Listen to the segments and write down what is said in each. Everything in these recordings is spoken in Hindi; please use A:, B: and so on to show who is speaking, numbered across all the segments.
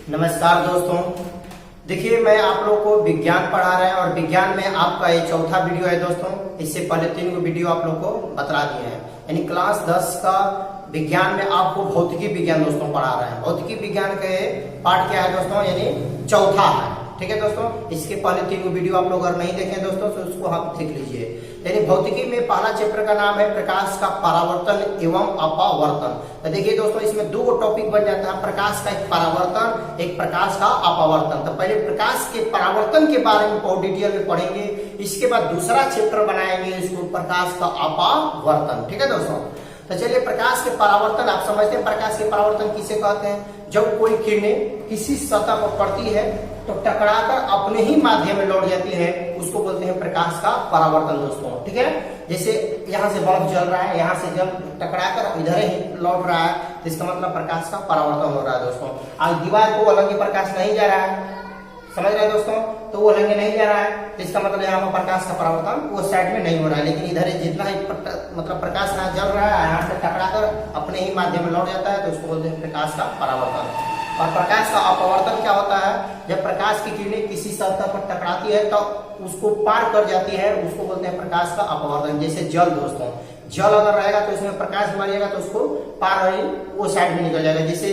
A: नमस्कार दोस्तों। देखिए, मैं आप लोगों को विज्ञान पढ़ा रहा है और विज्ञान में आपका ये चौथा वीडियो है दोस्तों। इससे पहले 3 वीडियो आप लोग को बता दिए हैं। यानी क्लास 10 का विज्ञान में आपको भौतिकी विज्ञान दोस्तों पढ़ा रहे हैं। भौतिकी विज्ञान का पार्ट क्या है दोस्तों, यानी चौथा है। ठीक है दोस्तों, इसके पहले 3 वीडियो आप लोग अगर नहीं देखें दोस्तों तो उसको आप देख लीजिए। यानी भौतिकी में पहला चैप्टर का नाम है प्रकाश का परावर्तन एवं अपवर्तन। तो देखिए दोस्तों, इसमें 2 टॉपिक बन जाता है, प्रकाश का एक परावर्तन, एक प्रकाश का अपवर्तन। तो पहले प्रकाश के परावर्तन के बारे में बहुत डिटेल में पढ़ेंगे, इसके बाद दूसरा चैप्टर बनाएंगे इसको प्रकाश का अपवर्तन। ठीक है दोस्तों, तो चलिए प्रकाश के परावर्तन आप समझते हैं। प्रकाश के परावर्तन किसे कहते हैं? जब कोई किरणें किसी सतह पर पड़ती है तो टकराकर अपने ही माध्यम में लौट जाती है, उसको बोलते हैं प्रकाश का परावर्तन दोस्तों। ठीक है, जैसे यहाँ से बल्ब जल रहा है, यहाँ से जब टकराकर इधर ही लौट रहा है तो इसका मतलब प्रकाश का परावर्तन हो रहा है दोस्तों। आज दीवार को उलंघ्य प्रकाश नहीं जा रहा है, समझ रहे हैं दोस्तों, तो वो उलंघ्य नहीं जा रहा है तो इसका मतलब यहाँ पर प्रकाश का परावर्तन वो साइड में नहीं हो रहा है। लेकिन इधर जितना ही मतलब प्रकाश यहाँ जल रहा है, यहाँ से टकराकर अपने ही माध्यम में लौट जाता है तो उसको बोलते हैं प्रकाश का परावर्तन। और प्रकाश का अपवर्तन क्या होता है? जब प्रकाश की किरणें किसी सतह पर टकराती है तो उसको पार कर जाती है, उसको बोलते हैं प्रकाश का अपवर्तन। जैसे जल दोस्तों, जल अगर रहेगा तो उसमें प्रकाश मारिएगा तो उसको पार वो साइड में निकल जाएगा। जैसे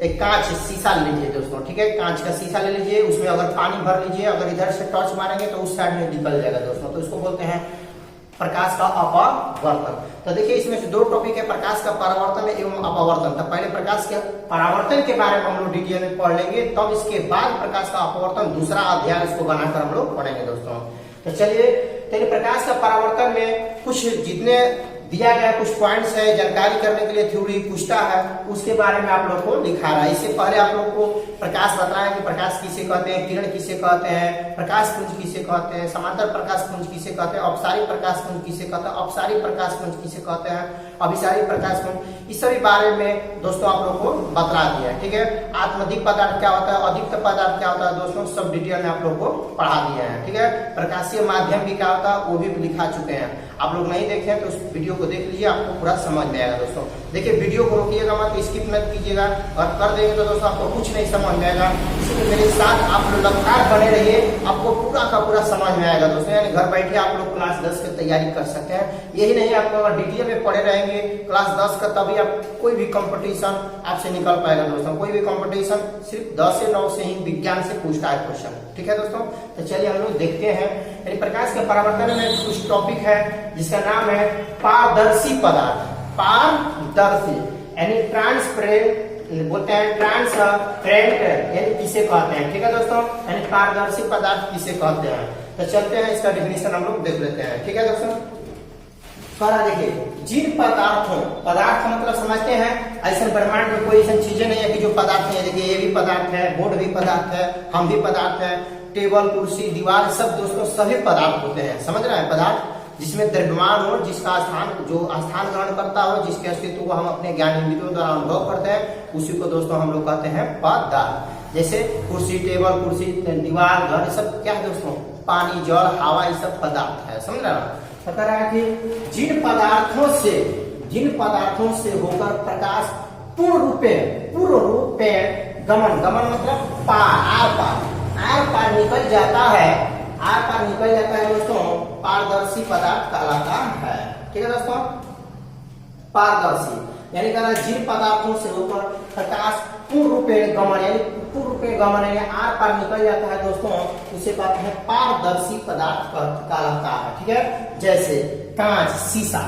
A: एक कांच शीशा ले लीजिए दोस्तों, ठीक है, कांच का शीशा ले लीजिए, उसमें अगर पानी भर लीजिए, अगर इधर से टॉर्च मारेंगे तो उस साइड में निकल जाएगा दोस्तों, तो इसको बोलते हैं प्रकाश का अपवर्तन। तो देखिए, इसमें से 2 टॉपिक है, प्रकाश का परावर्तन एवं अपवर्तन। तो पहले प्रकाश के परावर्तन के बारे में हम लोग डिटेल में पढ़ लेंगे, तब इसके बाद प्रकाश का अपवर्तन दूसरा अध्याय इसको बनाकर हम लोग पढ़ेंगे दोस्तों। तो चलिए, प्रकाश का परावर्तन में कुछ जितने दिया गया कुछ पॉइंट्स है जानकारी करने के लिए, थ्योरी पूछता है, उसके बारे में आप लोग को लिखा रहा है। इससे पहले आप लोग को प्रकाश बताया कि प्रकाश किसे कहते हैं, किरण किसे कहते हैं, प्रकाश पुंज किसे कहते हैं, समांतर प्रकाश पुंज किसे कहते हैं, अपसारी प्रकाश पुंज किसे कहते हैं, अपसारी प्रकाश पुंज किसे कहते हैं, अभिसारी प्रकाश पुंज, इस सभी बारे में दोस्तों आप लोग को बता दिया है। ठीक है, आत्मदीप पदार्थ क्या होता है, अदीप्त पदार्थ क्या होता है दोस्तों, सब डिटेल में आप लोग को पढ़ा दिया है। ठीक है, प्रकाशीय माध्यम भी क्या होता है वो भी लिखा चुके हैं। आप लोग नहीं देखे तो उस वीडियो को देख लीजिए, आपको पूरा समझ में आएगा दोस्तों। देखिए, वीडियो को रोकिएगा मत, स्किप मत कीजिएगा, और कर देंगे तो दोस्तों आपको कुछ नहीं समझ में आएगा। इसलिए मेरे साथ आप लोग लगातार बने रहिए, आपको पूरा का पूरा समझ में आएगा दोस्तों। यानी घर बैठे आप लोग क्लास 10 की तैयारी कर सकते हैं। यही नहीं, आपको अगर डिटेल में पढ़े रहेंगे क्लास 10 का, तभी आप कोई भी कंपटीशन आपसे निकल पाएगा दोस्तों। कोई भी कंपटीशन सिर्फ 10 से 9 से ही विज्ञान से पूछता है क्वेश्चन। ठीक है दोस्तों, तो चलिए हम लोग देखते हैं। यानी प्रकाश के परावर्तन में कुछ टॉपिक है जिसका नाम है पारदर्शी पदार्थ। पारदर्शी यानी ट्रांसपेरेंट बोलते हैं, ट्रांसपेरेंट यानी किसे कहते हैं। ठीक है दोस्तों, यानी पारदर्शी पदार्थ किसे कहते हैं। तो चलते हैं, इसका डेफिनेशन हम लोग देख लेते हैं। ठीक है दोस्तों, देखिए, जिन पदार्थों, पदार्थ मतलब समझते हैं ऐसे ब्रह्मांड में कोई ऐसी चीजें नहीं है कि जो पदार्थ है। देखिए, ये भी पदार्थ है, बोर्ड भी पदार्थ है, हम भी पदार्थ है, टेबल कुर्सी दीवार सब दोस्तों सभी पदार्थ होते हैं। समझ रहे हैं, पदार्थ जिसमें द्रव्यमान हो, जिसका स्थान जो स्थान ग्रहण करता हो, जिसके अस्तित्व को हम अपने ज्ञान इंद्रियों द्वारा अनुभव करते हैं, उसी को दोस्तों हम लोग कहते हैं पदार्थ। जैसे कुर्सी, टेबल कुर्सी, दीवार, घर, सब क्या है दोस्तों, पानी, जल, हवा, ये सब पदार्थ है। समझ रहे हैं, बता रहा है कि जिन पदार्थों से होकर प्रकाश पूर्ण रूपे गमन मतलब आर पार निकल जाता है दोस्तों, पारदर्शी पदार्थ कहलाता है। ठीक है दोस्तों, पारदर्शी यानी जिन पदार्थों से होकर प्रकाश पूर्ण रूपे गमन यानी आर पार निकल जाता है दोस्तों, उसे कहते हैं पारदर्शी पदार्थ कहलाता है। ठीक है, जैसे कांच, शीशा,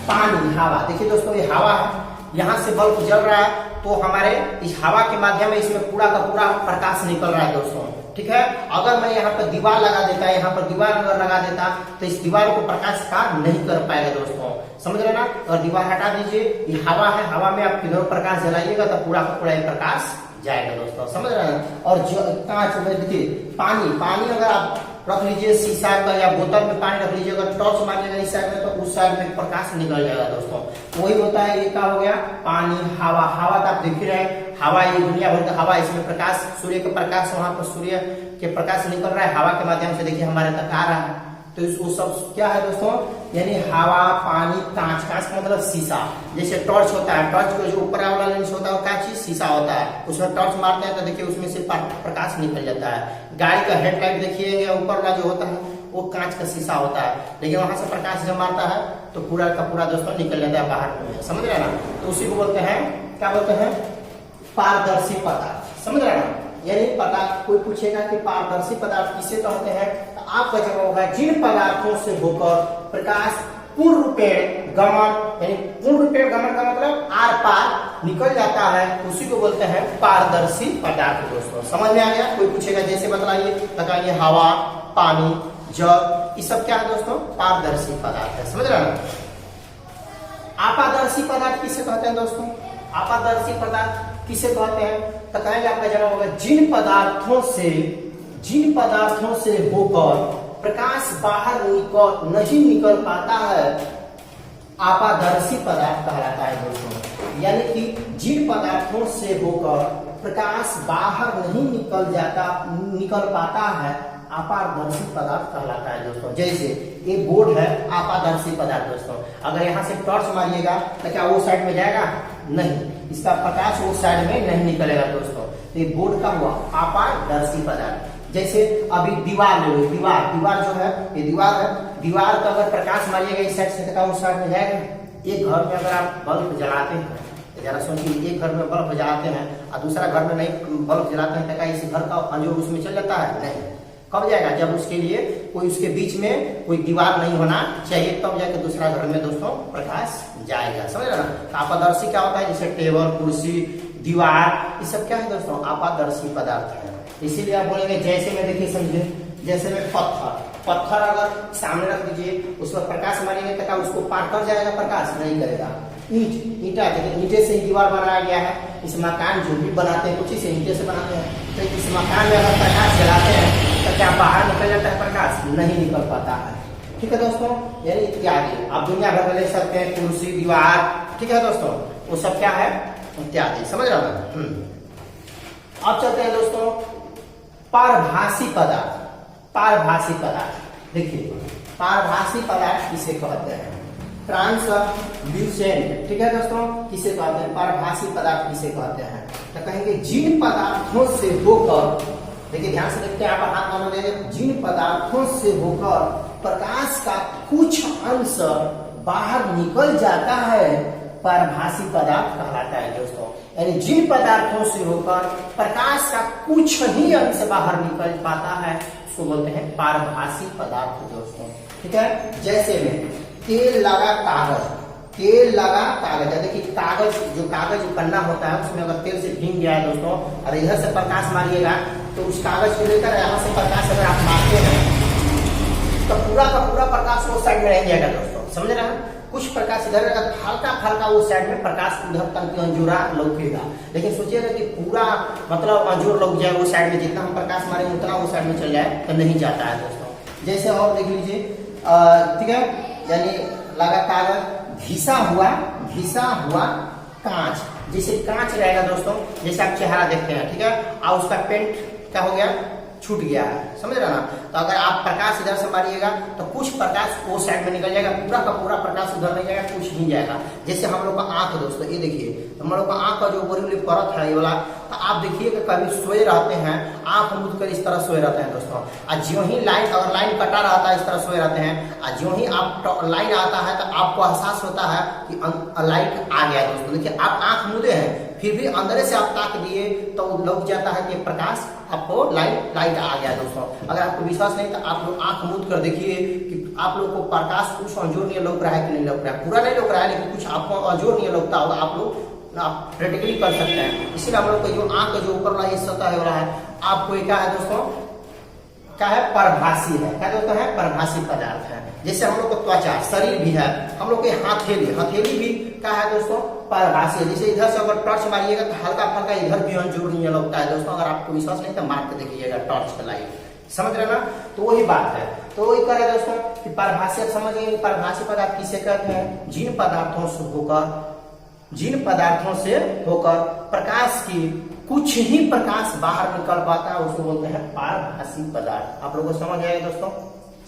A: पानी, हवा। देखिए दोस्तों, ये हवा है, यहाँ से बल्ब जल रहा है तो हमारे इस हवा के माध्यम में इसमें पूरा का पूरा प्रकाश निकल रहा है दोस्तों। ठीक है, अगर मैं यहाँ पर दीवार लगा देता, यहाँ पर दीवार अगर लगा देता तो इस दीवार को प्रकाश पार नहीं कर पाएगा दोस्तों। समझ रहे ना, और दीवार हटा दीजिए, ये हवा है, हवा में आप किधर प्रकाश जलाइएगा तो पूरा का पूरा प्रकाश जाएगा दोस्तों। समझ रहे हैं, और जो कांच में देखिए पानी अगर आप रख लीजिए शीशा का या बोतल में पानी रख लीजिए, अगर टॉर्च मारिएगा इस साइड में तो उस साइड में प्रकाश निकल जाएगा दोस्तों। वही होता है, ये क्या हो गया, पानी, हवा तो आप देख ही रहे हैं, हवा ये दुनिया भर का हवा, इसमें प्रकाश, सूर्य का प्रकाश, वहां पर सूर्य के प्रकाश निकल रहा है हवा के माध्यम से। देखिए हमारे तक आ रहा है, तो वो सब क्या है दोस्तों, यानी हवा, पानी, कांच। कांच का मतलब शीशा। जैसे टॉर्च होता है, टॉर्च का जो ऊपर वाला लेंस होता है क्या चीज, शीशा होता है। उसमें टॉर्च मारते हैं तो देखिए उसमें से प्रकाश निकल जाता है। गाड़ी का हेडलाइट देखिए, ऊपर वाला जो होता है वो कांच का शीशा होता है, लेकिन वहां से प्रकाश जब मारता है तो पूरा का पूरा दोस्तों निकल जाता है बाहर में। समझ रहे ना, तो उसी को बोलते हैं, क्या बोलते हैं, पारदर्शी पदार्थ। समझ रहे ना, यानी पदार्थ, कोई पूछेगा कि पारदर्शी पदार्थ किसे कहते हैं, तो आपका जवाब होगा जिन पदार्थों से होकर प्रकाश पूर्ण रूपेण गमन, यानी पूर्ण रूपेण गमन का मतलब आर पार निकल जाता है, उसी को बोलते हैं पारदर्शी पदार्थ। दोस्तों समझ में आ गया। कोई पूछेगा जैसे बताइए हवा, पानी, जल, ये सब क्या है दोस्तों, पारदर्शी पदार्थ है। समझ रहे ना। आपादर्शी पदार्थ किसे कहते हैं दोस्तों, आपादर्शी पदार्थ किसे कहते हैं, तो कहेंगे आपका जवाब होगा जिन पदार्थों से होकर प्रकाश बाहर नहीं निकल पाता है, आपादर्शी पदार्थ कहलाता है दोस्तों। यानी कि जिन पदार्थों से होकर प्रकाश बाहर नहीं निकल पाता है, अपारदर्शी पदार्थ कहलाता है दोस्तों। जैसे ये बोर्ड है, अपारदर्शी पदार्थ दोस्तों। अगर यहाँ से टॉर्च मारिएगा तो क्या वो साइड में जाएगा, नहीं, इसका प्रकाश वो साइड में नहीं निकलेगा दोस्तों। तो ये बोर्ड का हुआ अपारदर्शी पदार्थ। जैसे अभी दीवार ले लो, दीवार जो है, ये दीवार है, दीवार का अगर प्रकाश मारिएगा इस साइड से तो क्या उस साइड में जाएगा। एक घर में अगर आप बल्ब जलाते हैं, जरा सोचिए, एक घर में बल्ब जलाते हैं और दूसरा घर में नहीं बल्ब जलाते हैं, तो क्या इस घर का अंजोर उसमें चल जाता है, नहीं। कब जाएगा, जब उसके लिए कोई उसके बीच में कोई दीवार नहीं होना चाहिए, तब जाकर दूसरा घर में दोस्तों प्रकाश जाएगा। समझ रहे ना। आपादर्शी क्या होता है, जैसे टेबल, कुर्सी, दीवार, ये सब क्या है दोस्तों, आपादर्शी पदार्थ है। इसीलिए आप बोलेंगे जैसे में, देखिए समझे, जैसे में पत्थर अगर सामने रख दीजिए, उस पर प्रकाश मारेंगे तो क्या उसको पार कर जाएगा, प्रकाश नहीं करेगा। ईंटा, ईंटे से ही दीवार बनाया गया है। इस मकान जो भी बनाते हैं कुछ ही से ईंटे से बनाते हैं, तो इस मकान में अगर प्रकाश जलाते हैं तो क्या बाहर निकल जाता है, प्रकाश नहीं निकल पाता है। ठीक है दोस्तों, यानी इत्यादि आप दुनिया भर में ले सकते हैं, कुर्सी, दीवार, ठीक है दोस्तों, वो सब क्या है, इत्यादि। समझ रहे हो। अब चलते हैं दोस्तों पारभासी पदार्थ। देखिए पारभासी पदार्थ किसे कहते हैं, ट्रांसल्यूसेंट। ठीक है दोस्तों, किसे कहते हैं, पारभासी पदार्थ किसे कहते हैं, तो कहेंगे जिन पदार्थों से होकर, देखिए ध्यान से देखते हैं, आप हाथ मानो दे, जिन पदार्थों से होकर प्रकाश का कुछ अंश बाहर निकल जाता है, पारभासी पदार्थ कहलाता है दोस्तों। यानी जिन पदार्थों से होकर प्रकाश का कुछ ही अंश बाहर निकल पाता है, उसको बोलते हैं पारभासी पदार्थ दोस्तों। ठीक है, जैसे में तेल लगा कागज है। देखिए कागज, जो कागज पन्ना होता है, उसमें अगर तेल से भीग गया है दोस्तों, और इधर से प्रकाश मारिएगा तो उस कागज को लेकर यहाँ से प्रकाश अगर आप मारते हैं तो पूरा का पूरा प्रकाश वो साइड में रह जाएगा दोस्तों। समझ रहे हैं, कुछ प्रकाश इधर रहेगा, हल्का वो साइड में प्रकाश उधर तक अंजूरा लौकेगा। लेकिन सोचिएगा कि पूरा मतलब अंजूर लौक जाए वो साइड में, जितना हम प्रकाश मारेंगे उतना वो साइड में चल जाए, तो नहीं जाता है दोस्तों। जैसे और देख लीजिए, ठीक है, यानी लगा कागज, घिसा हुआ कांच। जैसे कांच रहेगा दोस्तों, जैसे आप चेहरा देखते हैं, ठीक है, और उसका पेंट क्या हो गया, छूट गया है। समझ रहे ना। तो अगर आप प्रकाश इधर से मारिएगा तो कुछ प्रकाश वो साइड में निकल जाएगा, पूरा का पूरा प्रकाश उधर नहीं जाएगा, कुछ नहीं जाएगा। जैसे हम लोग का आंख दोस्तों, ये देखिए हम लोग का आंख का जो बड़ी परत है ये वाला, तो आप देखिए कि कभी सोए रहते हैं, आंख मूंद कर इस तरह सोए रहते हैं दोस्तों, और ज्यों ही लाइट, अगर लाइन कटा रहता है इस तरह सोए रहते हैं, और ज्यों ही आप लाइन आता है तो आपको एहसास होता है कि लाइट आ गया दोस्तों। देखिए आप आंख मूंदे हैं, फिर भी अंदर से आप ताक दिए तो लग जाता है कि प्रकाश आपको लाइट आ गया दोस्तों। अगर आपको विश्वास नहीं तो आप लोग आंख मूंद कर देखिए कि आप लोग को प्रकाश कुछ अंजोर नहीं लग रहा है कि नहीं लग रहा है, पूरा नहीं लग रहा है, लेकिन कुछ आपको अंजोर नहीं लगता होगा, आप लोग प्रैक्टिकली कर सकते हैं। इसीलिए हम लोग का जो आंख का जो ऊपर वाला हिस्सा होता है वाला है, आपको क्या है दोस्तों, क्या है, परभासी है। क्या दोस्तों है, परभासी पदार्थ है। जैसे हम लोग को त्वचा, शरीर भी है, हम लोग की हथेली भी क्या है दोस्तों, परभासी है। जैसे इधर से अगर टॉर्च मारिएगा तो हल्का फल्का इधर भी अंजूर नहीं लगता है दोस्तों। अगर आपको विश्वास नहीं तो मार के देखिएगा टॉर्च का लाइट, समझ रहे ना। तो वही बात है, तो वही करे दोस्तों कि परभासी, समझिए परभासी पदार्थ किसे कहते हैं, जिन पदार्थों से होकर प्रकाश की कुछ ही प्रकाश बाहर निकल पाता है, उसको बोलते हैं पारभासी पदार्थ। आप लोगों को समझ आएगा दोस्तों।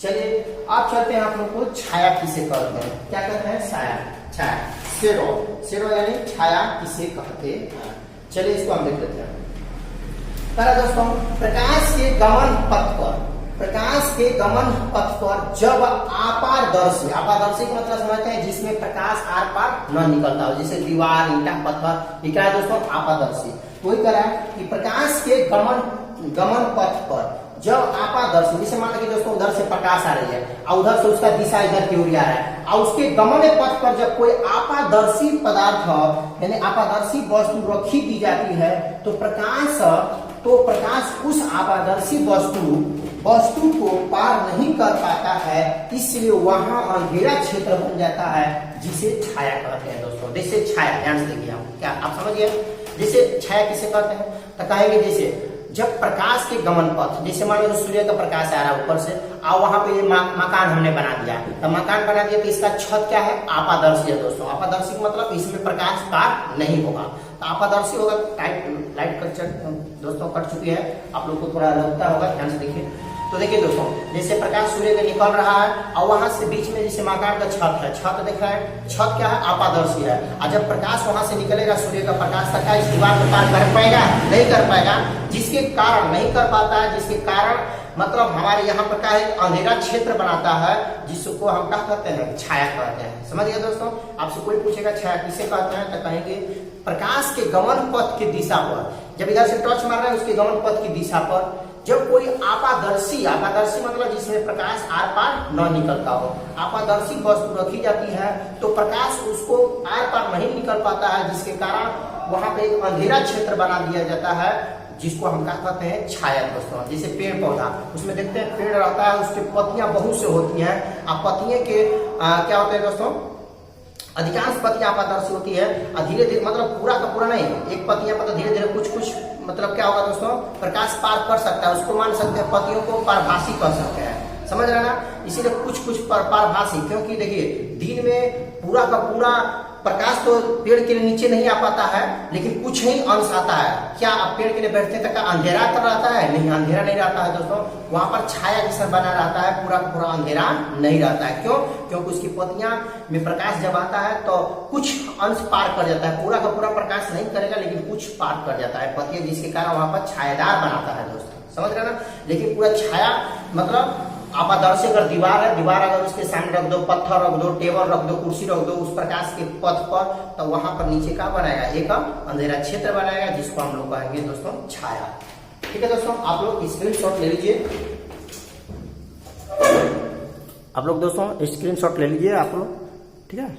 A: चलिए आप चलते हैं आप लोग को छाया किसे कहते हैं। क्या कहते हैं? छाया, छाया, शेडो, शेडो यानी छाया किसे कहते हैं। चलिए इसको हम देख लेते हैं। पहला दोस्तों, प्रकाश के गमन पथ पर, प्रकाश के गमन पथ पर जब अपारदर्शी, अपारदर्शी का मतलब समझते हैं जिसमें प्रकाश आर पार न निकलता हो, जैसे दीवार, ईंटा, पत्थर, ये क्या है दोस्तों? अपारदर्शी। वही कह रहा है कि प्रकाश के गमन पथ पर जब अपारदर्शी, जैसे मान लीजिए दोस्तों उधर से प्रकाश आ रही है और उधर से उसका दिशा इधर की ओर आ रहा है, और उसके गमन पथ पर जब कोई अपारदर्शी पदार्थ यानी अपारदर्शी वस्तु रखी दी जाती है तो प्रकाश उस अपारदर्शी वस्तु को पार नहीं कर पाता है, इसलिए वहां अंधेरा क्षेत्र बन जाता है जिसे छाया कहते हैं दोस्तों। जैसे छाया, ध्यान से देखिए, हम क्या आप समझ गए? जैसे छाया किसे कहते हैं तो कहेंगे जैसे जब प्रकाश के गमन पथ, जैसे मान लो सूर्य का प्रकाश आ रहा है ऊपर से और वहां पे ये मकान हमने बना दिया, तो मकान बना दिया तो इसका छत क्या है? अपारदर्शी है दोस्तों। अपारदर्शी का मतलब इसमें प्रकाश पार नहीं होगा, तो अपारदर्शी होगा। लाइट कट दोस्तों कट चुकी है, आप लोग को थोड़ा लगता होगा, ध्यान से देखिए। तो देखिए दोस्तों, जैसे प्रकाश सूर्य से निकल रहा है और वहां से बीच में जैसे मकान का छत है, छत दिख रहा है, छत क्या है? अपारदर्शी है। और जब प्रकाश वहां से निकलेगा सूर्य का प्रकाश तक इस दीवार को पार कर पाएगा? नहीं कर पाएगा, जिसके कारण नहीं कर पाता है, जिसके कारण मतलब हमारे यहाँ पर क्या है? अंधेरा क्षेत्र बनाता है, जिसको हम क्या कहते हैं? छाया कहते हैं। समझ गए दोस्तों? आपसे कोई पूछेगा छाया किसे कहते हैं तो कहेंगे प्रकाश के गमन पथ की दिशा पर, जब इधर से टॉर्च मार रहा है उसके गमन पथ की दिशा पर जब कोई अपारदर्शी, अपारदर्शी मतलब जिसमें प्रकाश आर पार न निकलता हो, अपारदर्शी वस्तु रखी जाती है तो प्रकाश उसको आर पार नहीं निकल पाता है, जिसके कारण वहां पे एक अंधेरा क्षेत्र बना दिया जाता है, जिसको हम क्या कहते हैं? छाया दोस्तों। जैसे पेड़ पौधा, उसमें देखते हैं पेड़ रहता है, उसकी पत्तियां बहुत से होती हैं, अब पत्तियां के क्या होते हैं दोस्तों? अधिकांश पत्तियां अपारदर्शी होती है और धीरे धीरे मतलब पूरा का पूरा नहीं, एक पत्तियां मतलब धीरे धीरे कुछ मतलब क्या होगा दोस्तों? प्रकाश पार कर सकता है, उसको मान सकते हैं पत्तियों को पारभासी कर सकते हैं। समझ रहे ना? इसीलिए कुछ पारभासी, क्योंकि देखिए दिन में पूरा का पूरा प्रकाश तो पेड़ के नीचे नहीं आ पाता है, लेकिन कुछ ही अंश आता है। क्या आप पेड़ के लिए बैठते तक अंधेरा तो रहता है? नहीं, अंधेरा नहीं रहता है दोस्तों। वहां पर छाया जैसा बना रहता है, पूरा पूरा अंधेरा नहीं रहता है। क्यों? क्योंकि उसकी पत्तियां में प्रकाश जब आता है तो कुछ अंश पार कर जाता है, पूरा का पूरा प्रकाश नहीं करेगा लेकिन कुछ पार कर जाता है पत्तियां, जिसके कारण वहां पर छायादार बनाता है दोस्तों। समझ रहे ना? लेकिन पूरा छाया मतलब अपारदर्शी अगर दीवार है, दीवार अगर उसके सामने रख दो, पत्थर रख दो, टेबल रख दो, कुर्सी रख दो उस प्रकाश के पथ पर, तो वहां पर नीचे क्या बनाएगा? एक अंधेरा क्षेत्र बनाएगा, जिसको हम लोग कहेंगे दोस्तों छाया। ठीक है दोस्तों, आप लोग स्क्रीनशॉट ले लीजिए, आप लोग दोस्तों स्क्रीनशॉट ले लीजिए आप लोग, ठीक है।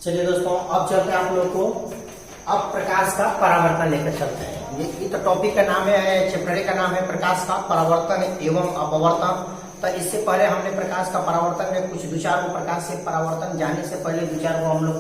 A: चलिए दोस्तों, अब चलते हैं आप लोग को अब प्रकाश का परावर्तन लेकर चलते हैं। ये तो टॉपिक का नाम है, चैप्टर का नाम है प्रकाश का परावर्तन एवं अपवर्तन। तो इससे पहले हमने प्रकाश का परावर्तन में कुछ दो चार को प्रकाश से परावर्तन जाने से पहले दो चार को हम लोग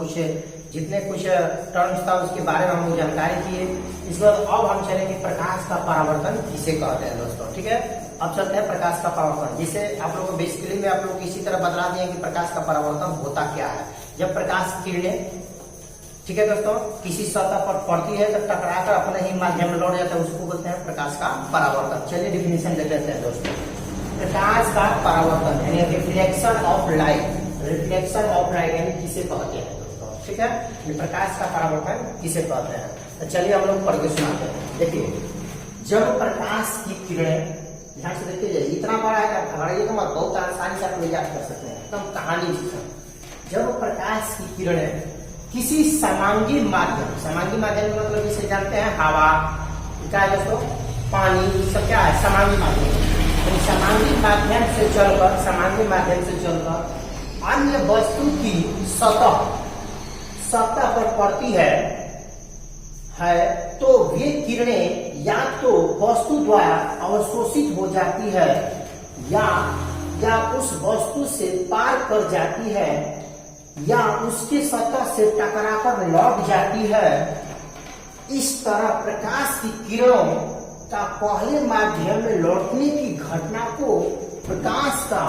A: जितने कुछ टर्म्स था उसके बारे में हम लोग जानकारी किए। इसके बाद अब हम चलेंगे प्रकाश का परावर्तन किसे कहते हैं दोस्तों। ठीक है, अब चलते हैं प्रकाश का परावर्तन, जिसे आप लोग को बेसिकली में आप लोग इसी तरह बता दिए कि प्रकाश का परावर्तन होता क्या है। जब प्रकाश किरणें, ठीक है दोस्तों, किसी सतह पर पड़ती है तो टकराकर अपने ही माध्यम में लौट जाता है, उसको बोलते हैं प्रकाश का परावर्तन। चलिए डिफिनेशन दे देते हैं दोस्तों। प्रकाश का परावर्तन यानी reflection of light, reflection of light यानी किसे कहते हैं दोस्तों। ठीक है, ये प्रकाश का परावर्तन किसे कहते हैं, तो चलिए हम लोग पढ़ के सुनाते हैं। देखिए, जब प्रकाश की किरणें, ध्यान से देखिए, इतना बड़ा है घबराइएगा मत, बहुत आसानी से आप लोग याद कर सकते हैं, एकदम कहानी जैसा। जब प्रकाश की किरणें किसी समांगी माध्यम, समांगी माध्यम मतलब जिसे जानते हैं हवा, क्या है दोस्तों, पानी, सब क्या है समांगी माध्यम। तो समांगी माध्यम से चलकर, समांगी माध्यम से चलकर अन्य वस्तु की सतह पर पड़ती है तो वे किरणें या तो वस्तु द्वारा अवशोषित हो जाती है या उस वस्तु से पार कर जाती है या उसके सतह से टकराकर लौट जाती है। इस तरह प्रकाश की किरणों का पहले माध्यम में लौटने की घटना को प्रकाश का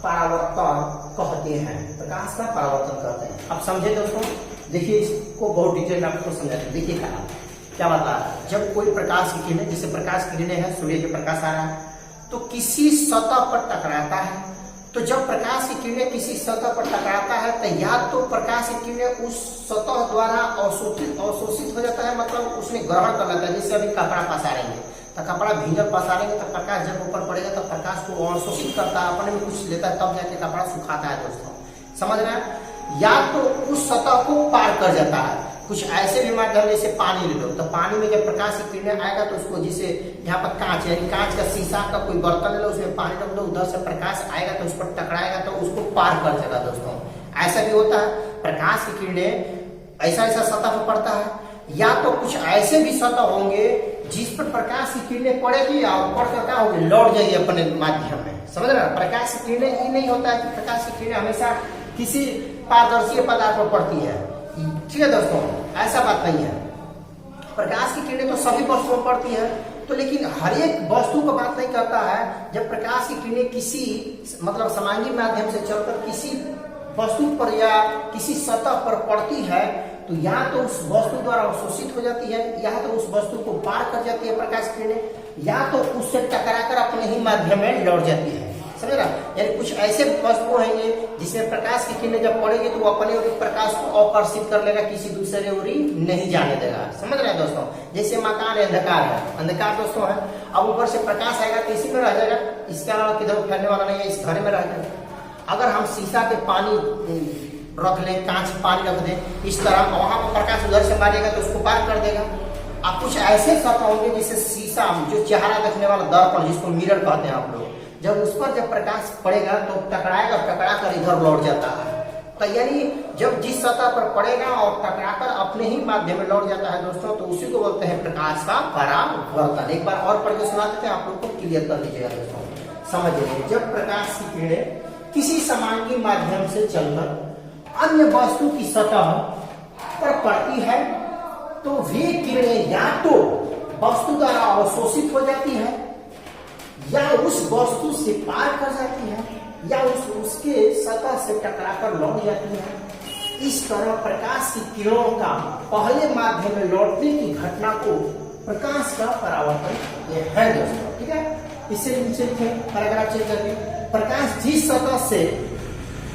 A: परावर्तन कहते हैं। प्रकाश का परावर्तन कहते हैं। अब समझे दोस्तों, देखिए इसको बहुत डिटेल में आपको समझाते हैं। देखिए क्या क्या बता रहा है, जब कोई प्रकाश की किरणें, जैसे प्रकाश की किरणें है, सूर्य के प्रकाश आ रहा है तो किसी सतह पर टकराता है, तो जब प्रकाश की किरणें किसी सतह पर टकराता है तो या तो प्रकाश की किरणें उस सतह द्वारा अवशोषित हो जाता है, मतलब उसने ग्रहण कर लेता है। जैसे अभी कपड़ा पसारेंगे तो कपड़ा भीतर पसारेंगे तो प्रकाश जब ऊपर पड़ेगा तो प्रकाश को अवशोषित करता है, अपने में कुछ लेता है, तब जाके कपड़ा सुखाता है दोस्तों, समझ रहे हैं। या तो उस सतह को पार कर जाता है। कुछ ऐसे भी माध्यम जैसे पानी ले लो, तो पानी में जब प्रकाश की किरणें आएगा तो उसको, जिसे यहाँ पर कांच यानी कांच का शीशा का कोई बर्तन ले लो, उसमें पानी रख दो, उधर से प्रकाश आएगा तो उस पर टकराएगा तो उसको पार कर जाएगा दोस्तों। ऐसा भी होता है, प्रकाश की किरणें ऐसा ऐसा सतह पर पड़ता है, या तो कुछ ऐसे भी सतह होंगे जिस पर प्रकाश की किरणें पड़ेगी और पड़कर क्या होगी, लौट जाएगी अपने माध्यम में, समझ रहे। प्रकाश की किरणें ये नहीं होता है कि प्रकाश की किरणें हमेशा किसी पारदर्शी पदार्थ पर पड़ती है, ठीक है दोस्तों, ऐसा बात नहीं है। प्रकाश की किरणें तो सभी वस्तुओं पर पड़ती है, तो लेकिन हर एक वस्तु का बात नहीं करता है। जब प्रकाश की किरणें किसी मतलब समांगी माध्यम से चलकर किसी वस्तु पर या किसी सतह पर पड़ती है तो या तो उस वस्तु द्वारा अवशोषित हो जाती है, या तो उस वस्तु को पार कर जाती है प्रकाश की किरणें, या तो उससे टकराकर अपने ही माध्यम में लौट जाती है, समझ रहा। यानी कुछ ऐसे वस्तु हैं ये जिसमें प्रकाश की किरणें जब पड़ेगी तो वो अपने ओर प्रकाश को आकर्षित कर लेगा, किसी दूसरे ओर नहीं जाने देगा, समझ रहे हैं दोस्तों। जैसे मकान अंधकार है, अंधकार दोस्तों है, अब ऊपर से प्रकाश आएगा तो इसी में रह जाएगा, इसके अलावा किधर फैलने वाला नहीं है, इस घर में रह जाएगा। अगर हम शीशा के पानी रख लें, कांच पानी रख दें इस तरह, वहां पर प्रकाश उधर से मारेगा तो उसको पार कर देगा। अब कुछ ऐसे सतह होंगे जैसे शीशा, जो चेहरा देखने वाला दर्पण जिसको मिरर कहते हैं आप लोग, जब उस पर जब प्रकाश पड़ेगा तो टकराएगा, टकरा कर इधर लौट जाता है। तो यानी जब जिस सतह पर पड़ेगा और टकराकर अपने ही माध्यम में लौट जाता है दोस्तों, तो उसी को बोलते हैं प्रकाश का परावर्तन। एक बार और पढ़ के सुना देते हैं, आप लोग को क्लियर कर लीजिएगा दोस्तों, समझिए। जब प्रकाश की किरणें किसी समांगी माध्यम से चलकर अन्य वस्तु की सतह पर पड़ती है तो वे किरणें या तो वस्तु द्वारा अवशोषित हो जाती है, या उस वस्तु से पार कर जाती है, या उसके सतह से टकराकर लौट जाती है। इस तरह प्रकाश की किरणों का पहले माध्यम में लौटने की घटना को प्रकाश का परावर्तन ये है दोस्तों, ठीक है। इससे नीचे पैराग्राफ चेक करके, प्रकाश जिस सतह से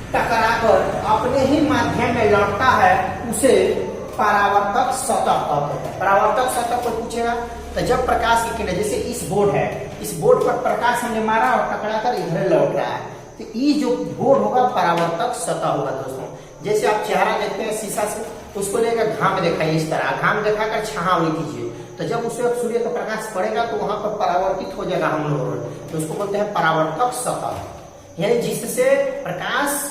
A: टकराकर अपने ही माध्यम में लौटता है उसे परावर्तक सतह कहते हैं। परावर्तक सतह को पूछेगा तो जब प्रकाश की किरणें, जैसे इस बोर्ड है, इस बोर्ड पर प्रकाश हमने मारा और टकराकर इधर लौट रहा है, तो ये जो बोर्ड होगा परावर्तक सतह होगा दोस्तों। जैसे आप चेहरा देखते हैं शीशा से, उसको लेकर घाम दिखाइए, इस तरह घाम दिखाकर छांव कीजिए, तो जब उसमें सूर्य का प्रकाश पड़ेगा तो वहां पर परावर्तित हो जाएगा हम लोग, तो उसको बोलते हैं परावर्तक सतह। यानी जिससे प्रकाश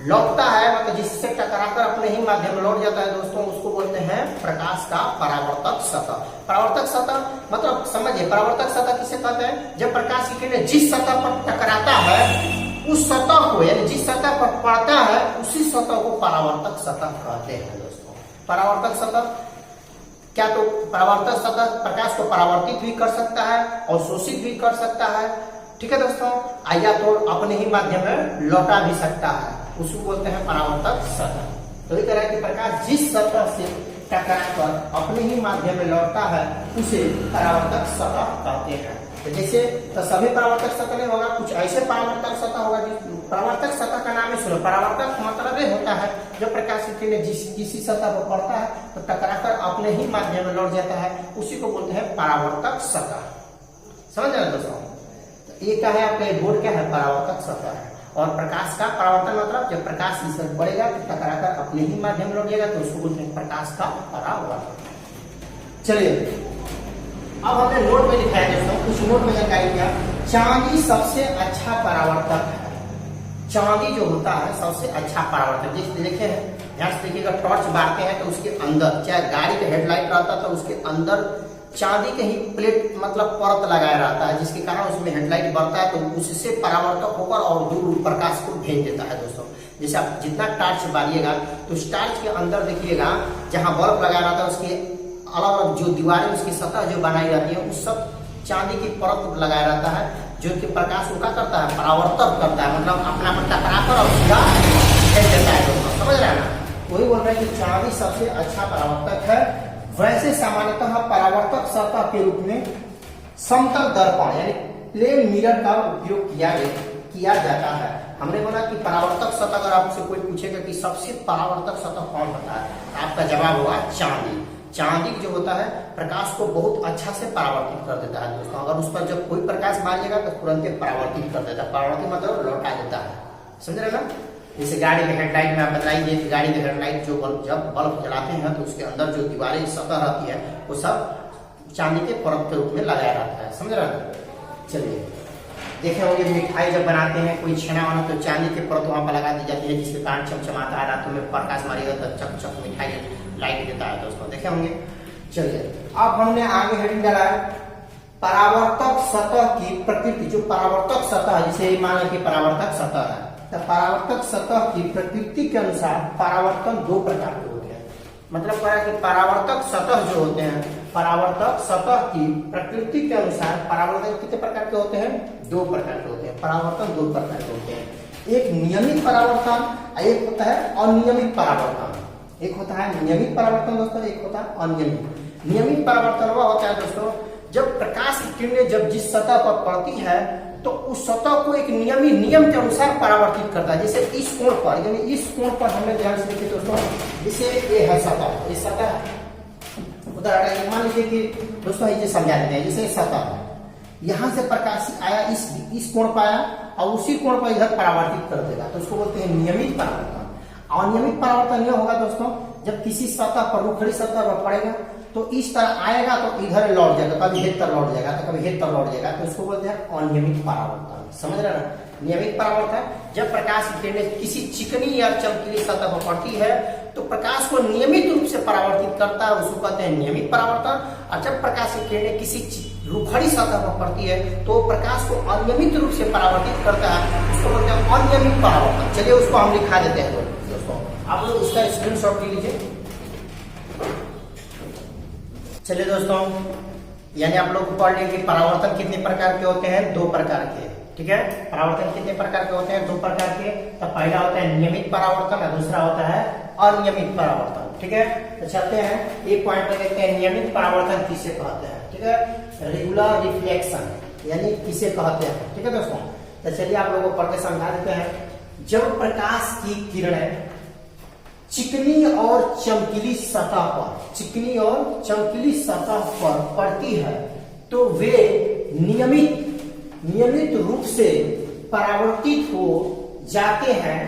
A: लौटता है, मतलब जिससे टकराकर अपने ही माध्यम में लौट जाता है दोस्तों, उसको बोलते हैं प्रकाश का परावर्तक सतह। परावर्तक सतह मतलब समझिए, परावर्तक सतह किसे कहते हैं, जब प्रकाश की किरणें जिस सतह पर टकराता है उस सतह को, यानी जिस सतह पर पड़ता है उसी सतह को परावर्तक सतह कहते हैं दोस्तों। परावर्तक सतह क्या, तो परावर्तक सतह प्रकाश को परावर्तित भी कर सकता है और शोषित भी कर सकता है, ठीक है दोस्तों, या तो अपने ही माध्यम में लौटा भी सकता है, उसको बोलते हैं परावर्तक सतह। तो इस तरह की प्रकाश जिस सतह से टकराकर अपने ही माध्यम में लौटता है उसे परावर्तक सतह कहते हैं। तो जैसे तो सभी परावर्तक सतह नहीं होगा, कुछ ऐसे परावर्तक सतह होगा। परावर्तक सतह का नाम ही सुनो, परावर्तक मतलब ये होता है जब प्रकाश की किरणें किसी सतह पर पड़ता है तो टकराकर अपने ही माध्यम में लौट जाता है, उसी को बोलते हैं परावर्तक सतह। समझ रहे दोस्तों, तो ये क्या है आपका बोर्ड, क्या है, परावर्तक सतह है। और प्रकाश का परावर्तन मतलब जब प्रकाश इस पर पड़ेगा तो टकराकर अपने ही माध्यम में लौट जाएगा, तो उसको बोलते हैं प्रकाश का परावर्तन। चलिए अब हमने नोट में लिखा है दोस्तों, कुछ नोट में जानकारी दिया। चांदी सबसे अच्छा परावर्तक है। चांदी जो होता है सबसे अच्छा परावर्तक, जिस देखे हैं ध्यान से देखिएगा, टॉर्च बारते हैं तो उसके अंदर, चाहे गाड़ी का हेडलाइट रहता है तो उसके अंदर चांदी के ही प्लेट मतलब परत लगाया रहता है, जिसके कारण उसमें हेडलाइट बढ़ता है, तो उससे परावर्तक होकर और दूर प्रकाश को भेज देता है दोस्तों। जैसे आप जितना टार्च बारिएगा तो उस टार्च के अंदर देखिएगा जहां बल्ब लगाया रहता है उसके अलग अलग जो दीवारें, उसकी सतह जो बनाई जाती है, उस सब चांदी की परत लगाया रहता है, जो कि प्रकाश को क्या करता है, परावर्तक करता है, मतलब अपना टकराकर और सीधा भेज देता है दोस्तों, समझ रहे हैं ना। वही बोल रहे हैं कि चांदी सबसे अच्छा परावर्तक है। वैसे सामान्यतः परावर्तक सतह के रूप में समतल दर्पण यानी प्लेन मिरर का उपयोग किया जाता है। हमने बोला कि परावर्तक सतह, अगर आपसे कोई पूछेगा कि सबसे परावर्तक सतह कौन होता है, आपका जवाब होगा चांदी। चांदी जो होता है प्रकाश को बहुत अच्छा से परावर्तित कर देता है दोस्तों। अगर उस पर जब कोई प्रकाश मारिएगा तो तुरंत परावर्तित कर देता है। परावर्तित मतलब लौटा देता है, समझ रहे ना। जैसे गाड़ी के हेडलाइट में आप बताइए कि गाड़ी के हेडलाइट जो जब बल्ब जलाते हैं तो उसके अंदर जो दीवारें सतह रहती है वो सब चांदी के परत के रूप में लगाया रहता है, समझ रहे हैं। चलिए देखे होंगे मिठाई जब बनाते हैं कोई छेना वाना तो चांदी के परत वहां पर लगा दी जाती है, जिसके कारण चमचमाता है, रातों में प्रकाश मारेगा तो चक चक मिठाई लाइट देता है दोस्तों, देखे होंगे। चलिए अब हमने आगे हेडिंग डाला है परावर्तक सतह की प्रकृति। जो परावर्तक सतह है, जिसे मान लो कि परावर्तक सतह है, तो परावर्तक सतह की प्रकृति के अनुसार परावर्तन दो प्रकार के होते हैं। मतलब क्या है कि परावर्तक सतह जो होते हैं, परावर्तक सतह की प्रकृति के अनुसार परावर्तन कितने प्रकार के होते हैं? दो प्रकार के होते हैं। परावर्तन दो प्रकार के होते हैं, एक नियमित परावर्तन और एक होता है अनियमित परावर्तन। एक होता है नियमित परावर्तन दोस्तों, एक होता है अनियमित। नियमित परावर्तन वह होता है दोस्तों जब प्रकाश की किरणें जब जिस सतह पर पड़ती है तो उस सतह को एक नियमित नियम के अनुसार परावर्तित करता है। जैसे इस कोण पर, यानी इस कोण पर हमने ध्यान से देखिए दोस्तों, जैसे ये है सतह, इस सतह उदाहरण मान लीजिए कि दोस्तों ये समझा देते हैं। जैसे सतह यहाँ से प्रकाश आया इस कोण पर आया और उसी कोण पर इधर परावर्तित कर देगा, तो उसको बोलते हैं नियमित परावर्तन। अनियमित परावर्तन यह होगा दोस्तों जब किसी सतह पर रुखड़ी सतह पर पड़ेगा तो इस तरह आएगा तो इधर लौट जाएगा, कभी हेड तर लौट जाएगा तो कभी हेड तर लौट जाएगा, तो उसको बोलते हैं अनियमित परावर्तन। समझ रहे ना। नियमित परावर्तन जब प्रकाश की किरणें किसी चिकनी या चमकीली सतह पर पड़ती है तो प्रकाश को नियमित रूप से परावर्तित करता है, उसको कहते हैं नियमित परावर्तन। और जब प्रकाश की किरणें किसी रुखड़ी सतह पर पड़ती है तो प्रकाश को अनियमित रूप से परावर्तित करता है, उसको बोलते हैं अनियमित परावर्तन। चलिए उसको हम लिखा देते हैं दोस्तों, आप लोग इसका स्क्रीनशॉट ले लीजिए। चलिए दोस्तों, यानी आप लोग को पढ़ लिया कि परावर्तन कितने प्रकार के होते हैं? दो प्रकार के, ठीक है। परावर्तन कितने प्रकार के होते हैं? दो प्रकार के। तो पहला होता है नियमित परावर्तन और दूसरा होता है अनियमित परावर्तन, ठीक है। तो चलते हैं एक पॉइंट पे देखते हैं नियमित परावर्तन किसे कहते हैं, ठीक है। रेगुलर रिफ्लेक्शन यानी किसे कहते हैं, ठीक है दोस्तों। तो चलिए आप लोगों को पढ़ के समझा देते हैं। जब प्रकाश की किरणें चिकनी और चमकीली सतह पर, चिकनी और चमकीली सतह पर पड़ती है तो वे नियमित रूप से परावर्तित हो जाते हैं।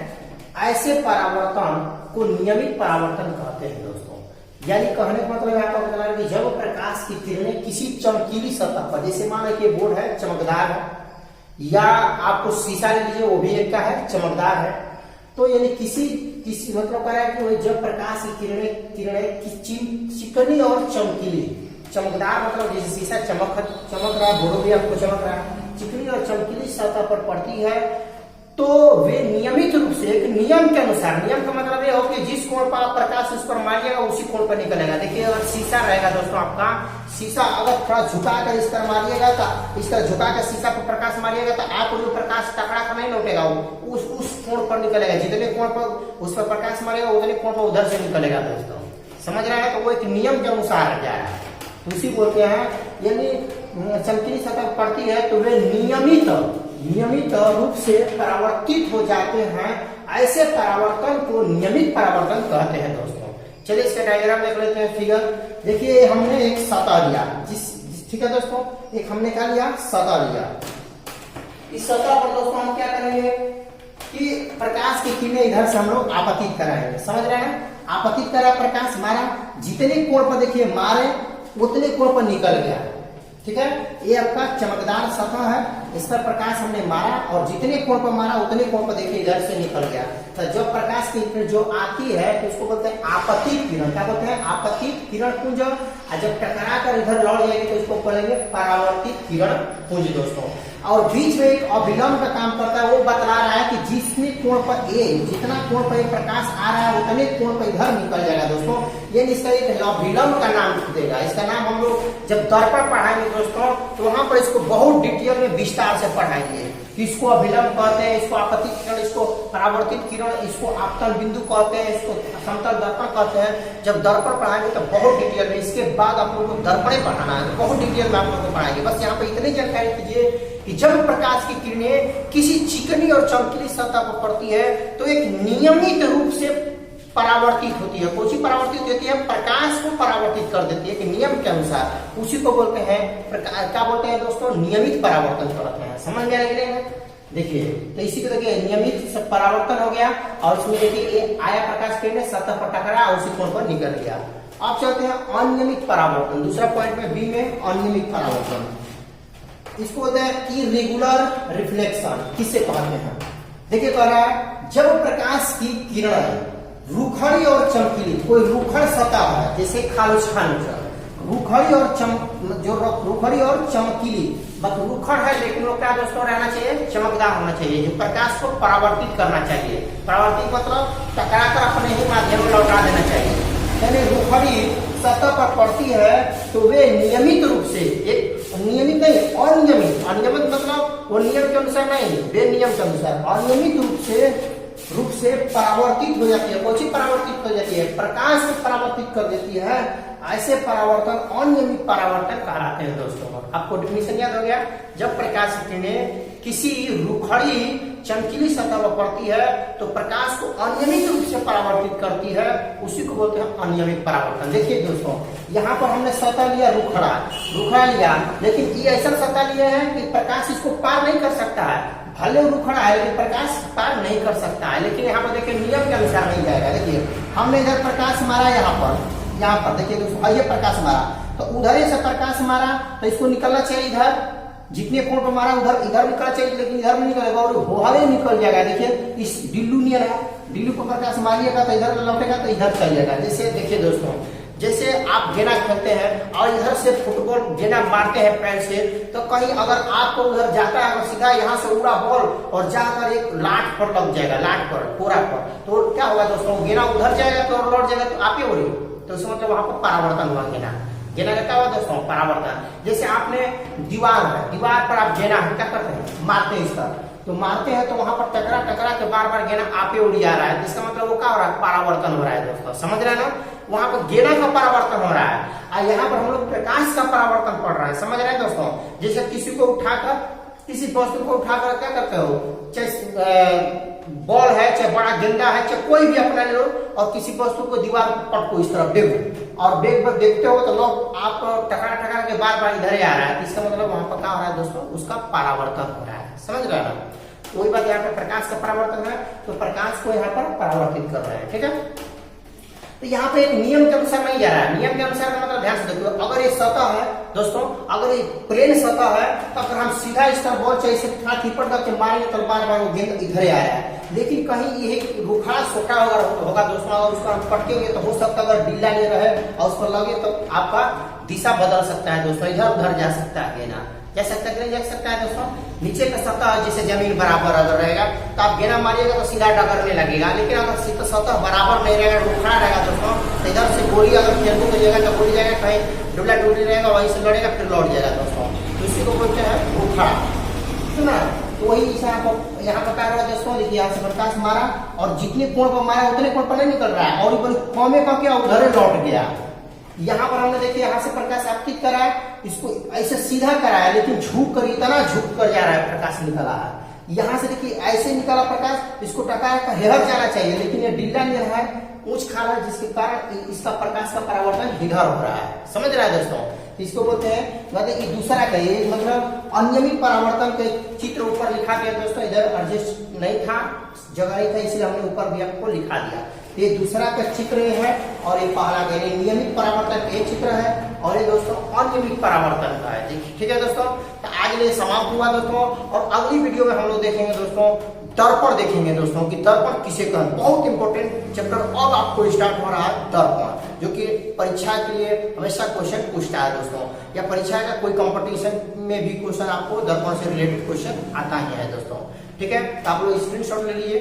A: ऐसे परावर्तन को नियमित परावर्तन कहते हैं दोस्तों। यानी कहने का मतलब आपका बता रहा है कि जब प्रकाश की किरणें किसी चमकीली सतह पर, जैसे मान लीजिए बोर्ड है चमकदार है, या आपको शीशा ले लीजिए वो भी एक का है चमकदार है, तो यानी किसी मतलब कह रहा है कि जब प्रकाश की किरणें चिकनी और चमकीली, चमकदार मतलब जैसे शीशा चमक रहा है, बोर्ड भी आपको चमक रहा है, चिकनी और चमकीली सतह पर पड़ती है तो वे नियमित रूप से एक नियम के अनुसार, नियम का मतलब ये हो कि जिस कोण पर आप प्रकाश उस पर मारिएगा उसी कोण पर निकलेगा। देखिए अगर शीशा रहेगा दोस्तों, आपका शीशा अगर थोड़ा झुका कर इस तरह मारिएगा तो इस तरह झुका कर शीशा पर प्रकाश मारिएगा तो आपको जो प्रकाश टकरा कर नहीं लौटेगा, उस कोण पर निकलेगा। जितने कोण पर उस पर प्रकाश मारेगा उतने कोण पर उधर से निकलेगा दोस्तों, समझ रहे हैं। तो वो एक नियम के अनुसार जा रहा है, उसी बोलते हैं। यानी चमकीली सतह पड़ती है तो वे नियमित रूप से परावर्तित हो जाते हैं। ऐसे परावर्तन को नियमित परावर्तन कहते हैं दोस्तों। चलिए इसका डायग्राम देख लेते हैं। फिगर देखिए, हमने एक सतह लिया, ठीक है दोस्तों, एक हमने क्या लिया? सतह लिया। इस सतह पर दोस्तों हम क्या करेंगे कि प्रकाश की किरणें इधर से हम लोग आपतित कराएंगे, समझ रहे हैं। आपतित करा, प्रकाश मारा, जितने कोण पर देखिए मारे उतने कोण पर निकल गया, ठीक है। ये आपका चमकदार सतह है, इस पर प्रकाश हमने मारा और जितने कोण पर मारा उतने कोण पर देखिए इधर से निकल गया। तो जब प्रकाश की किरण जो आती है तो उसको बोलते हैं आपतित किरण। क्या बोलते हैं? आपतित किरण पुंज। और जब टकरा कर इधर लौट जाएगी तो इसको बोलेंगे परावर्तित किरण पुंज दोस्तों। और बीच में एक अभिलंब का काम करता है, वो बतला रहा है कि जितने कोण पर जितना कोण पर प्रकाश आ रहा है उतने कोण पर इधर निकल जाएगा दोस्तों। ये इसका एक अभिलंब का नाम देगा। इसका नाम हम लोग जब दर्पण पढ़ाएंगे दोस्तों तो वहां पर इसको बहुत डिटेल में विस्तार विस्तार से पढ़ाएंगे कि इसको अभिलंब कहते हैं, इसको आपतित किरण, इसको परावर्तित किरण, इसको आपतन बिंदु कहते हैं, इसको समतल दर्पण कहते हैं। जब दर्पण पढ़ाएंगे तो बहुत डिटेल में, इसके बाद आप लोगों को दर्पण पढ़ाना है, बहुत डिटेल में आप लोगों को पढ़ाएंगे। बस यहाँ पे इतनी जानकारी कीजिए कि जब प्रकाश की किरणें किसी चिकनी और चमकीली सतह पर पड़ती है तो एक नियमित रूप से परावर्तित होती है। कौन सी परावर्तित होती है? प्रकाश को परावर्तित कर देती है कि नियम के अनुसार, उसी को बोलते हैं क्या बोलते हैं दोस्तों? नियमित परावर्तन करते हैं। समझ में आ रही है? देखिए, तो इसी को देखिए नियमित परावर्तन हो गया और उसमें देखिए ये आया प्रकाश किरण सतह पर टकरा और उसी कोण पर निकल गया। अब चलते हैं अनियमित परावर्तन, दूसरा पॉइंट में बी में अनियमित परावर्तन। इसको बोलते हैं इर्रेगुलर रिफ्लेक्शन। किससे कहते हैं? देखिए कह रहा है जब प्रकाश की किरण रूखड़ी और चमकीली, कोई रूखड़ सतह है जैसे खालुच रूखड़ी और रूखड़ी और चमकीली, बस रूखड़ है लेकिन वो क्या दोस्तों रहना चाहिए? चमकदार होना चाहिए, जो प्रकाश को परावर्तित करना चाहिए। परावर्तित मतलब टकरा कर अपने ही माध्यम में लौटा देना चाहिए। यानी रूखड़ी सतह पर पड़ती है तो वे नियमित रूप से, एक नियमित नहीं अनियमित, अनियमित मतलब वो नियम के अनुसार नहीं, वे नियम के अनुसार अनियमित रूप से परावर्तित हो जाती है। कौन सी परावर्तित हो जाती है? प्रकाश को परावर्तित कर देती है। ऐसे परावर्तन अनियमित परावर्तन कहलाते हैं दोस्तों। आपको डिफिनेशन याद हो गया? जब प्रकाश की किरणें किसी रूखड़ी चमकीली सतह पर पड़ती है तो प्रकाश को अनियमित रूप से परावर्तित करती है, उसी को बोलते हैं अनियमित परावर्तन। देखिए दोस्तों, यहाँ पर हमने सतह लिया रूखड़ा लिया, लेकिन ये ऐसा सतह लिया है कि प्रकाश इसको पार नहीं कर सकता है। भले रूखड़ा है लेकिन प्रकाश पार नहीं कर सकता है। लेकिन यहाँ पर देखिए नियम के अनुसार नहीं जाएगा। देखिए हमने इधर प्रकाश मारा, यहाँ पर देखिए दोस्तों ये प्रकाश मारा तो उधर से प्रकाश मारा तो इसको निकलना चाहिए इधर, जितने कोण पर मारा उधर इधर निकलना चाहिए, लेकिन इधर नहीं निकलेगा और बाहर निकल जाएगा। देखिए इस डिल्लू नियर है, डिल्लू को प्रकाश मारिएगा तो इधर लौटेगा तो इधर चल जाएगा। जैसे देखिए दोस्तों, जैसे आप गेना खेलते हैं और इधर से फुटबॉल गेना मारते हैं पैर से, तो कहीं अगर आपको उधर जाता है, अगर सीधा यहाँ से उड़ा बॉल और जाकर एक लाट पर लग जाएगा, लाट पर कोरा पर, तो क्या होगा दोस्तों? गेना उधर जाएगा तो और लौट जाएगा तो आप ही उड़ी, तो उसका मतलब वहां पर परावर्तन हुआ। गेना का क्या हुआ दोस्तों? परावर्तन। जैसे आपने दीवार है, दीवार पर आप गेना क्या करते हैं? मारते हैं इस तरह, तो मारते हैं तो वहां पर टकरा के बार गेना आपे उड़ जा रहा है, इसका मतलब वो क्या हो रहा है? परावर्तन हो रहा है दोस्तों। समझ रहे हैं ना? वहां पर गेना का परावर्तन हो रहा है और यहाँ पर हम लोग प्रकाश का परावर्तन पड़ रहा है। समझ रहे हैं दोस्तों? जैसे किसी को उठाकर, किसी वस्तु को उठाकर क्या करते हो? चाहे बॉल है, चाहे बड़ा गेंदा है, चाहे कोई भी अपना ले लो और किसी वस्तु को दीवार पर पटको इस तरह बेगो और बेग पर देखते हो तो लोग आप टकरा के बार इधर ही आ रहा है, तो इसका मतलब वहां पर क्या हो रहा है दोस्तों? उसका परावर्तन हो रहा है। समझ रहे हैं ना? वही बात यहाँ पर प्रकाश का परावर्तन है, तो प्रकाश को यहाँ पर परावर्तित कर रहे हैं। ठीक है, तो यहाँ पे एक नियम के अनुसार नहीं जा रहा है। नियम के अनुसार का मतलब ध्यान से देखो, अगर ये सतह है दोस्तों, अगर ये प्लेन सतह है तो अगर हम सीधा इस तरह बॉल चाहिए थिपट करके मारेंगे तो बार वो गेंद इधर ही आया है। लेकिन कहीं ये रूखा सोटा होगा दोस्तों, अगर उसको हम पटकेंगे तो हो सकता है अगर ढीला नहीं रहे और उस पर लगे तो आपका दिशा बदल सकता है दोस्तों, इधर उधर जा सकता है गेना, जा सकता है जा सकता है दोस्तों। नीचे का सतह जैसे जमीन बराबर अगर रहेगा तो आप गेना मारिएगा तो सीधा डगरने लगेगा, लेकिन अगर सतह बराबर नहीं रहेगा, रूखा रहेगा दोस्तों, तो इधर से गोली अगर फेंकू करिएगा तो गोली जाएगा, कहीं डुबला डुबली रहेगा वहीं से लड़ेगा फिर लौट जाएगा दोस्तों, तो इसी को बोलते हैं रूखा। सुना? तो वही यहाँ बता रहा है दोस्तों। देखिए यहाँ से प्रकाश मारा और जितने कोण पर मारा उतने कोण पर नहीं निकल रहा है और कौमे का क्या उधर लौट गया। यहाँ पर हमने देखिए यहाँ से प्रकाश आपतित करा है, इसको ऐसे सीधा कराया लेकिन झुक कर इतना झुक कर जा रहा है, प्रकाश निकला है। यहाँ से देखिए ऐसे निकला प्रकाश, इसको टकरा कर हेहर जाना चाहिए, लेकिन ये ढीला नहीं रहा है, ऊंच खाला है, जिसके कारण इसका प्रकाश का परावर्तन इधर हो रहा है। समझ रहा है दोस्तों? इसको बोलते हैं कि दूसरा कहिए मतलब अनियमित परावर्तन के चित्र ऊपर लिखा गया दोस्तों, इधर एडजस्ट नहीं था, जगह नहीं था, इसलिए हमने ऊपर भी आपको लिखा दिया। ये दूसरा का चित्र है और ये पहला का नियमित परावर्तन का चित्र है और ये दोस्तों अनियमित परावर्तन का है। ठीक है दोस्तों, तो आज ये समाप्त हुआ दोस्तों, और अगली वीडियो में हम लोग देखेंगे दोस्तों दर्पण, देखेंगे दोस्तों कि दर्पण किसे कहते हैं। बहुत इंपॉर्टेंट चैप्टर अब आपको स्टार्ट हो रहा है दर्पण, जो कि परीक्षा के लिए हमेशा क्वेश्चन पूछता है दोस्तों, या परीक्षा का कोई कंपटीशन में भी क्वेश्चन आपको दर्पण से रिलेटेड क्वेश्चन आता ही है दोस्तों। ठीक है, तो आप लोग स्क्रीनशॉट ले लीजिए।